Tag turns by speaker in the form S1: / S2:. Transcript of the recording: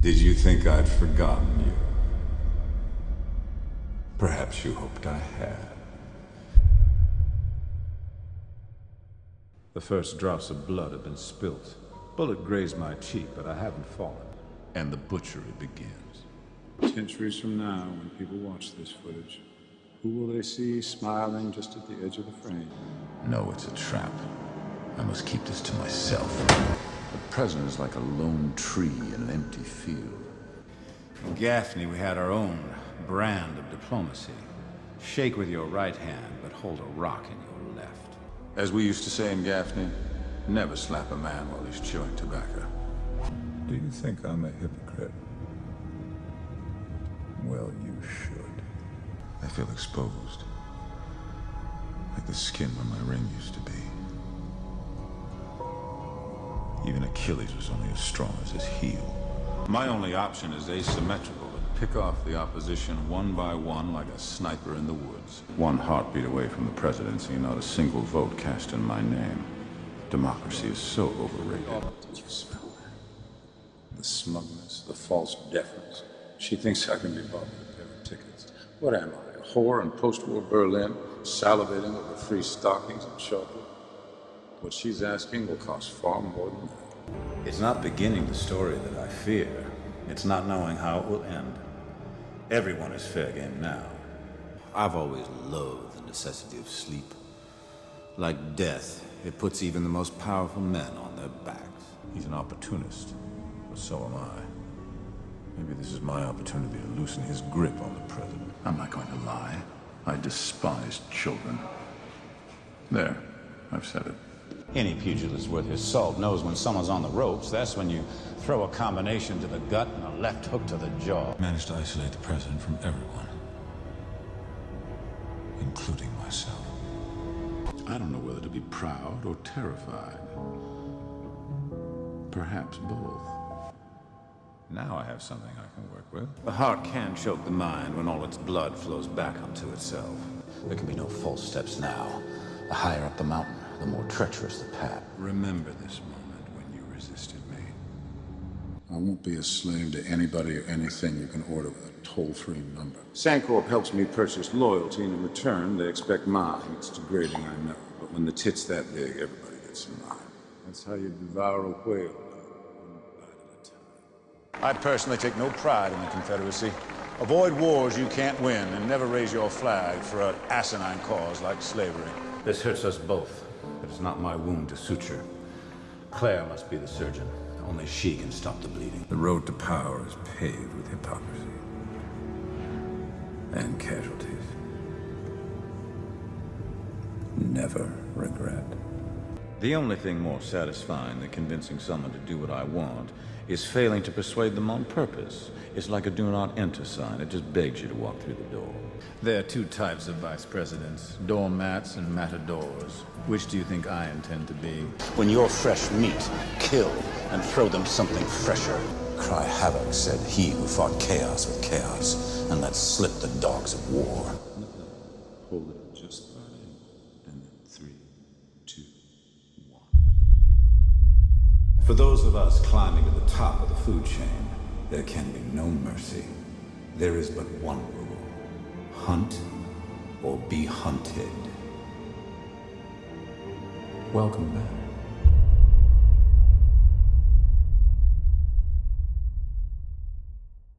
S1: Did you think I'd forgotten you? Perhaps you hoped I had.
S2: The first drops of blood have been spilt. Bullet grazed my cheek, but I haven't fallen.
S1: And the butchery begins.
S3: Centuries from now, when people watch this footage, who will they see smiling just at the edge of the frame?
S1: No, it's a trap. I must keep this to myself. The president is like a lone tree in an empty field.
S2: In Gaffney, we had our own brand of diplomacy. Shake with your right hand, but hold a rock in your left.
S1: As we used to say in Gaffney, never slap a man while he's chewing tobacco. Do you think I'm a hypocrite? Well, you should. I feel exposed. Like the skin where my ring used to be. Even Achilles was only as strong as his heel. My only option is asymmetrical, and pick off the opposition one by one like a sniper in the woods. One heartbeat away from the presidency, not a single vote cast in my name. Democracy is so overrated.
S3: Did you smell that? The smugness, the false deference. She thinks I can be bought with a pair of tickets. What am I, a whore in post-war Berlin, salivating over free stockings and chocolate? What she's asking will cost far more than that.
S2: It's not beginning the story that I fear. It's not knowing how it will end. Everyone is fair game now. I've always loathed the necessity of sleep. Like death, it puts even the most powerful men on their backs.
S1: He's an opportunist, but so am I. Maybe this is my opportunity to loosen his grip on the president. I'm not going to lie. I despise children. There, I've said it.
S2: Any pugilist worth his salt knows when someone's on the ropes, that's when you throw a combination to the gut and a left hook to the jaw.
S1: Managed to isolate the president from everyone, including myself.
S3: I don't know whether to be proud or terrified. Perhaps both.
S1: Now I have something I can work with.
S2: The heart can choke the mind when all its blood flows back onto itself. There can be no false steps now. The higher up the mountain, the more treacherous the path.
S3: Remember this moment when you resisted me. I won't be a slave to anybody or anything you can order with a toll-free number. Sandcorp helps me purchase loyalty, and in return, they expect mine. It's degrading, I know. But when the tit's that big, everybody gets in line. That's how you devour a whale, one bite at a time.
S4: I personally take no pride in the Confederacy. Avoid wars you can't win, and never raise your flag for an asinine cause like slavery.
S2: This hurts us both, but it's not my wound to suture. Claire must be the surgeon. Only she can stop the bleeding.
S1: The road to power is paved with hypocrisy and casualties. Never regret.
S2: The only thing more satisfying than convincing someone to do what I want is failing to persuade them on purpose. It's like a do not enter sign. It just begs you to walk through the door. There are two types of vice presidents, doormats and matadors. Which do you think I intend to be? When you're fresh meat, kill and throw them something fresher. Cry havoc, said he who fought chaos with chaos and let slip the dogs of war.
S3: Hold it just right, and then 3, 2, 1.
S2: For those of us climbing to the top of the food chain, there can be no mercy. There is but one rule. Hunt or be hunted. Welcome back.